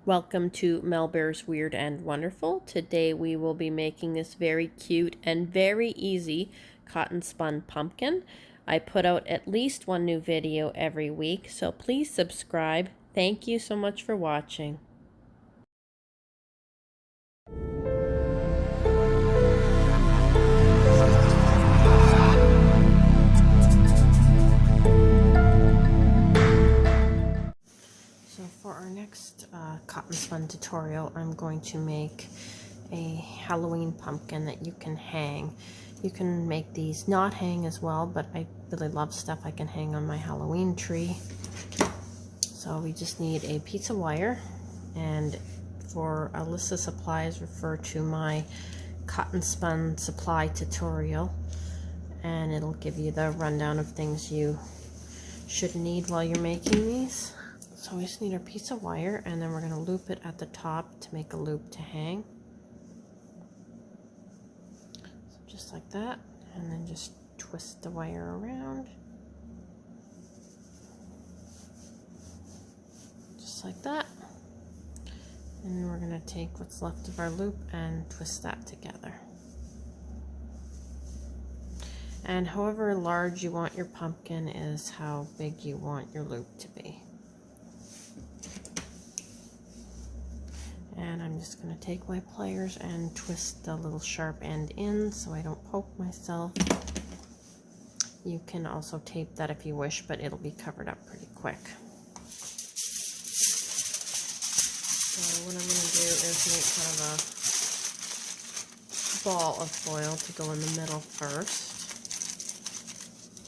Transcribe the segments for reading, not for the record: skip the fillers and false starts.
Welcome to Melbear's Weird and Wonderful. Today we will be making this very cute and very easy cotton spun pumpkin. I put out at least one new video every week, so please subscribe. Thank you so much for watching. So for our next cotton spun tutorial, I'm going to make a Halloween pumpkin that you can hang. You can make these not hang as well, but I really love stuff I can hang on my Halloween tree. So we just need a piece of wire, and for a list of supplies, refer to my cotton spun supply tutorial, and it'll give you the rundown of things you should need while you're making these. So we just need our piece of wire, and then we're going to loop it at the top to make a loop to hang. So just like that, and then just twist the wire around. Just like that. And then we're going to take what's left of our loop and twist that together. And however large you want your pumpkin is how big you want your loop to be. And I'm just going to take my pliers and twist the little sharp end in so I don't poke myself. You can also tape that if you wish, but it'll be covered up pretty quick. So what I'm going to do is make kind of a ball of foil to go in the middle first,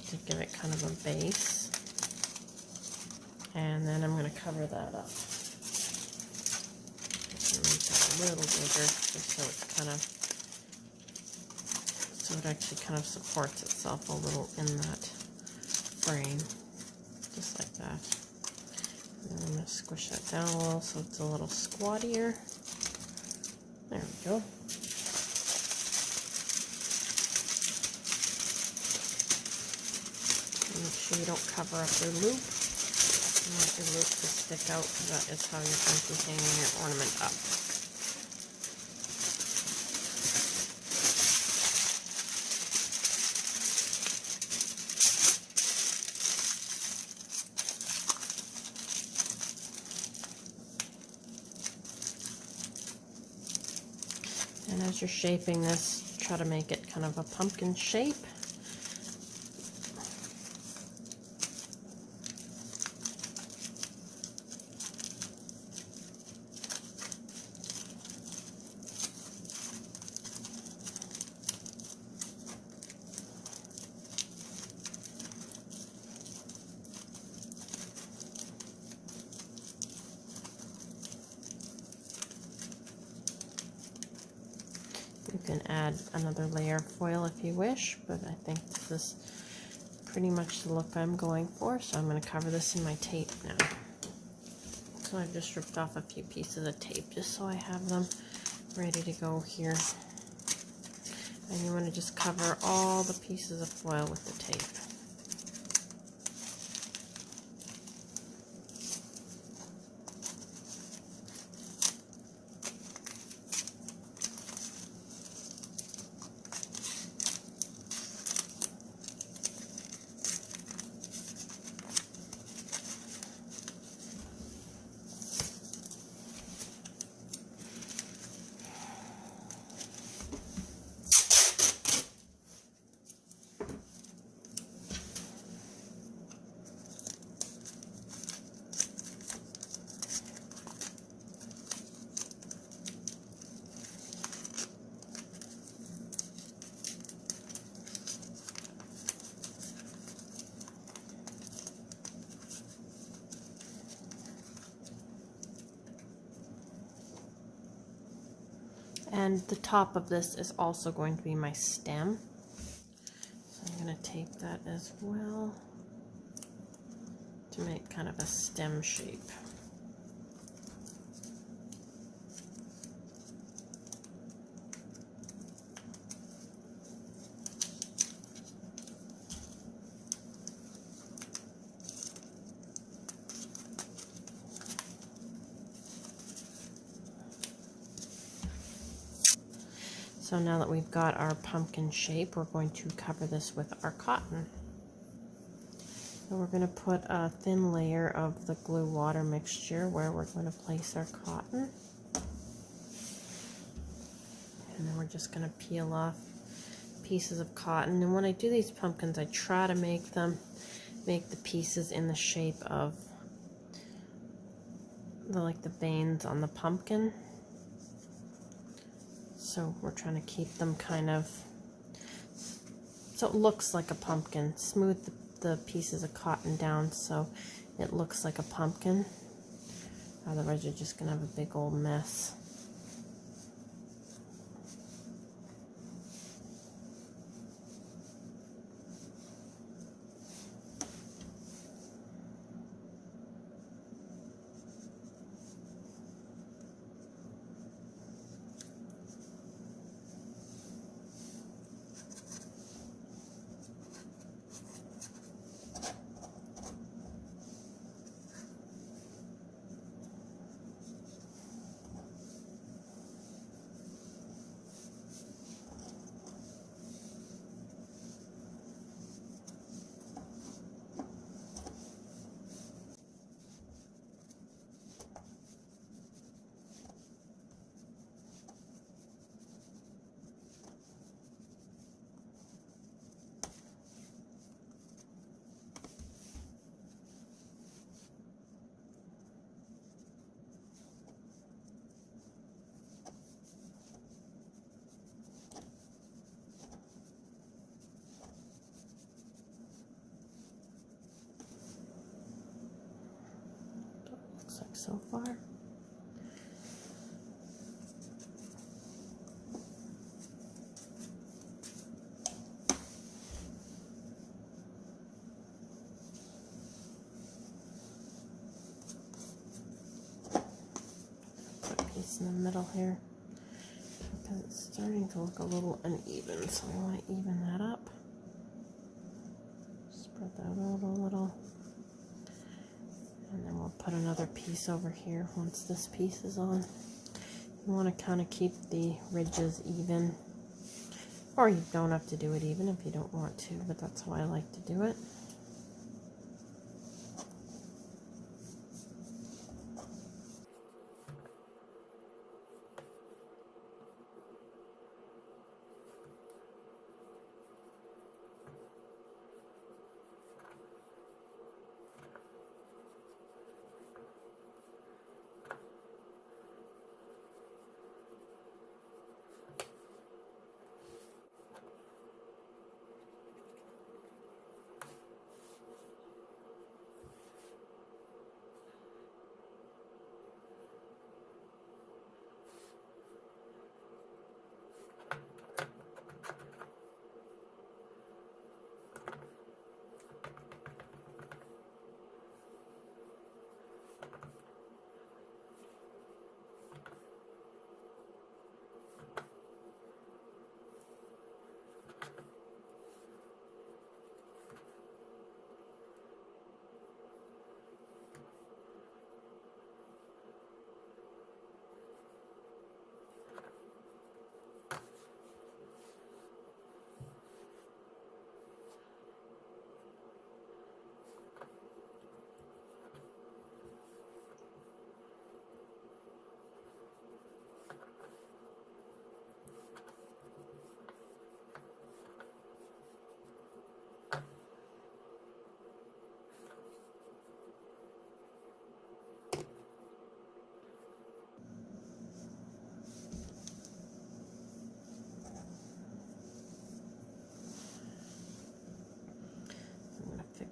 to give it kind of a base. And then I'm going to cover that up. A little bigger, just so it's kind of, so it actually kind of supports itself a little in that frame, just like that. And then I'm going to squish that down a little so it's a little squattier. There we go. And make sure you don't cover up your loop. You want your loop to stick out, because that is how you're going to be hanging your ornament up. And as you're shaping this, try to make it kind of a pumpkin shape. You can add another layer of foil if you wish, but I think this is pretty much the look I'm going for, so I'm going to cover this in my tape now. So I've just ripped off a few pieces of tape just so I have them ready to go here. And you want to just cover all the pieces of foil with the tape. And the top of this is also going to be my stem. So I'm going to tape that as well to make kind of a stem shape. So now that we've got our pumpkin shape, we're going to cover this with our cotton. So we're going to put a thin layer of the glue water mixture where we're going to place our cotton. And then we're just going to peel off pieces of cotton. And when I do these pumpkins, I try to make the pieces in the shape of the veins on the pumpkin. So we're trying to keep them kind of so it looks like a pumpkin. Smooth the pieces of cotton down so it looks like a pumpkin. Otherwise you're just gonna have a big old mess. Looks like so far. Put a piece in the middle here because it's starting to look a little uneven, so I want to even that up. Spread that out a little. And then we'll put another piece over here once this piece is on. You want to kind of keep the ridges even. Or you don't have to do it even if you don't want to, but that's how I like to do it.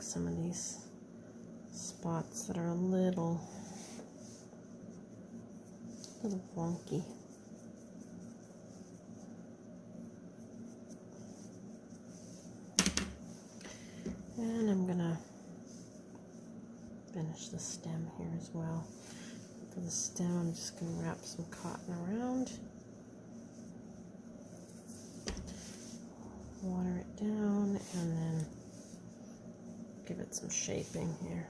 Some of these spots that are a little wonky. And I'm gonna finish the stem here as well. For the stem, I'm just gonna wrap some cotton around, water it down, and then give it some shaping here.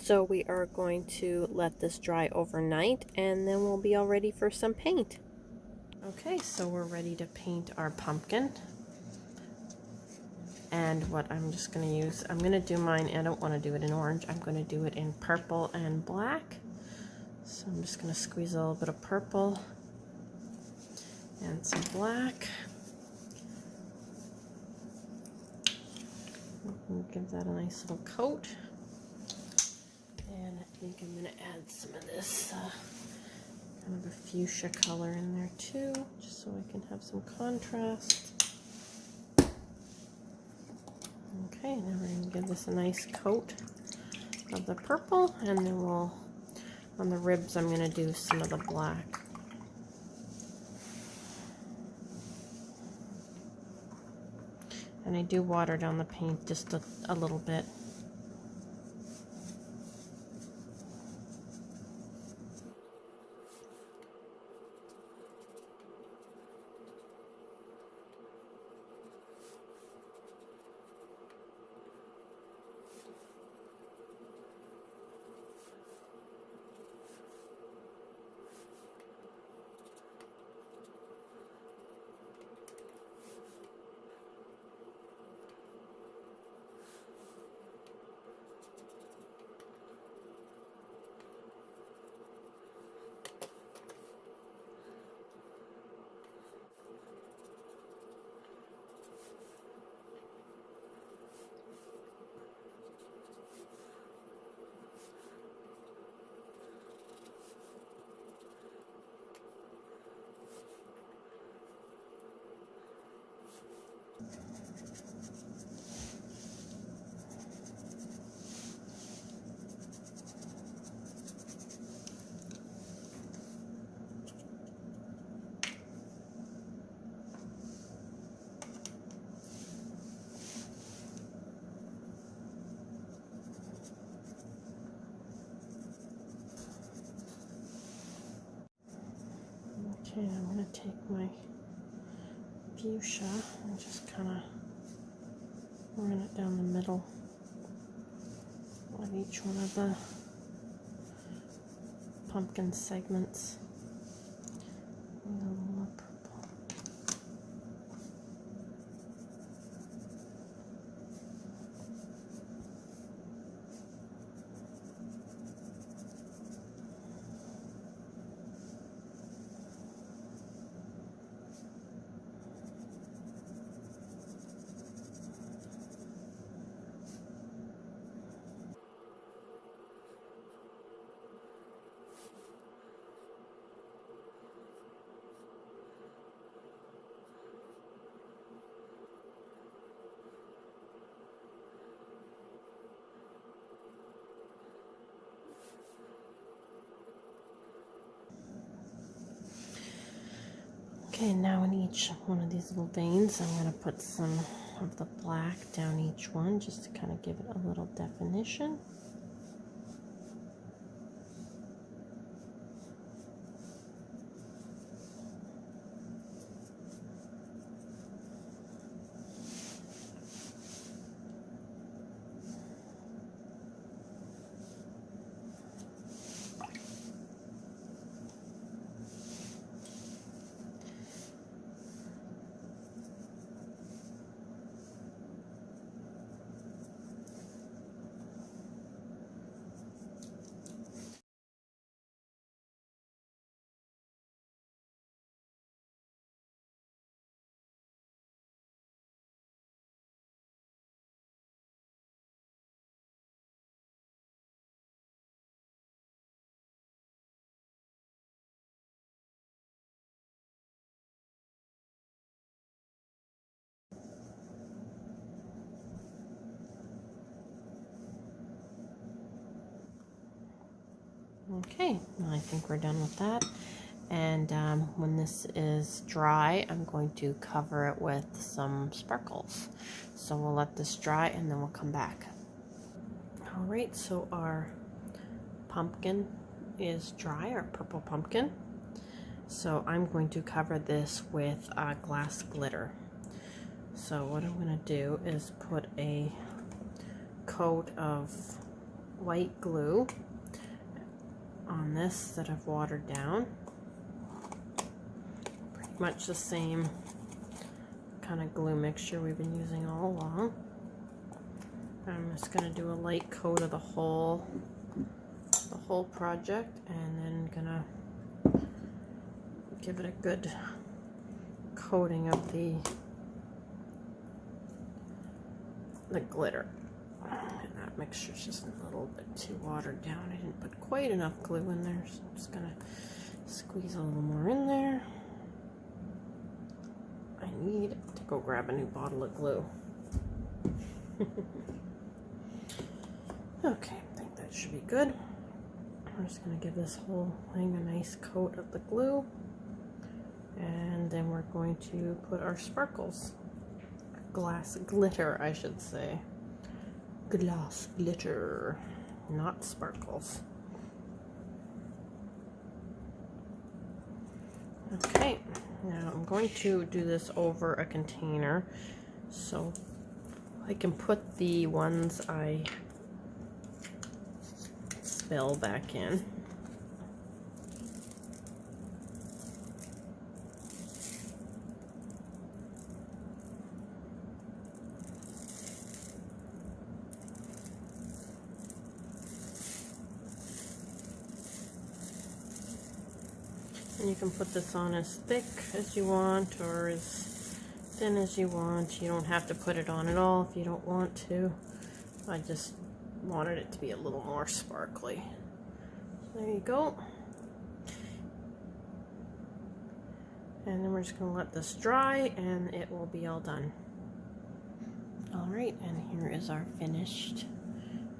So we are going to let this dry overnight, and then we'll be all ready for some paint. Okay, so we're ready to paint our pumpkin. And what I'm just going to use, I'm going to do mine, I don't want to do it in orange, I'm going to do it in purple and black. So I'm just going to squeeze a little bit of purple and some black. We'll give that a nice little coat. And I think I'm going to add some of this kind of a fuchsia color in there too, just so I can have some contrast. Okay, now we're going to give this a nice coat of the purple, and then we'll, on the ribs, I'm going to do some of the black. And I do water down the paint just a little bit. Okay, I'm going to take my fuchsia and just kind of run it down the middle of each one of the pumpkin segments. And a little more purple. Okay, now in each one of these little veins, I'm going to put some of the black down each one just to kind of give it a little definition. Okay, well, I think we're done with that. And when this is dry, I'm going to cover it with some sparkles. So we'll let this dry and then we'll come back. All right, so our pumpkin is dry, our purple pumpkin. So I'm going to cover this with glass glitter. So what I'm going to do is put a coat of white glue on this that I've watered down. Pretty much the same kind of glue mixture we've been using all along. I'm just going to do a light coat of the whole project, and then gonna give it a good coating of the glitter. And that mixture's just a little bit too watered down. I didn't put quite enough glue in there, so I'm just gonna squeeze a little more in there. I need to go grab a new bottle of glue. Okay, I think that should be good. I'm just going to give this whole thing a nice coat of the glue, and then we're going to put our sparkles, glass glitter I should say, glass glitter, not sparkles. Okay, now I'm going to do this over a container so I can put the ones I spill back in. And you can put this on as thick as you want or as thin as you want. You don't have to put it on at all if you don't want to. I just wanted it to be a little more sparkly. There you go. And then we're just going to let this dry and it will be all done. Alright, and here is our finished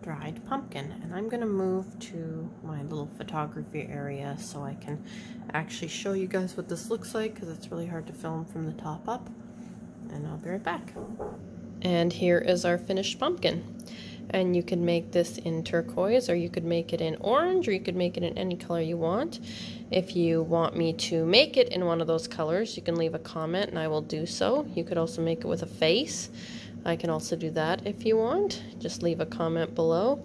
dried pumpkin, and I'm going to move to my little photography area so I can actually show you guys what this looks like, because it's really hard to film from the top up, and I'll be right back. And here is our finished pumpkin, and you can make this in turquoise, or you could make it in orange, or you could make it in any color you want. If you want me to make it in one of those colors, you can leave a comment and I will do so. You could also make it with a face. I can also do that if you want. Just leave a comment below.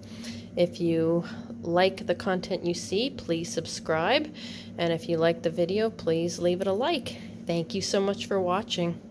If you like the content you see, please subscribe. And if you like the video, please leave it a like. Thank you so much for watching.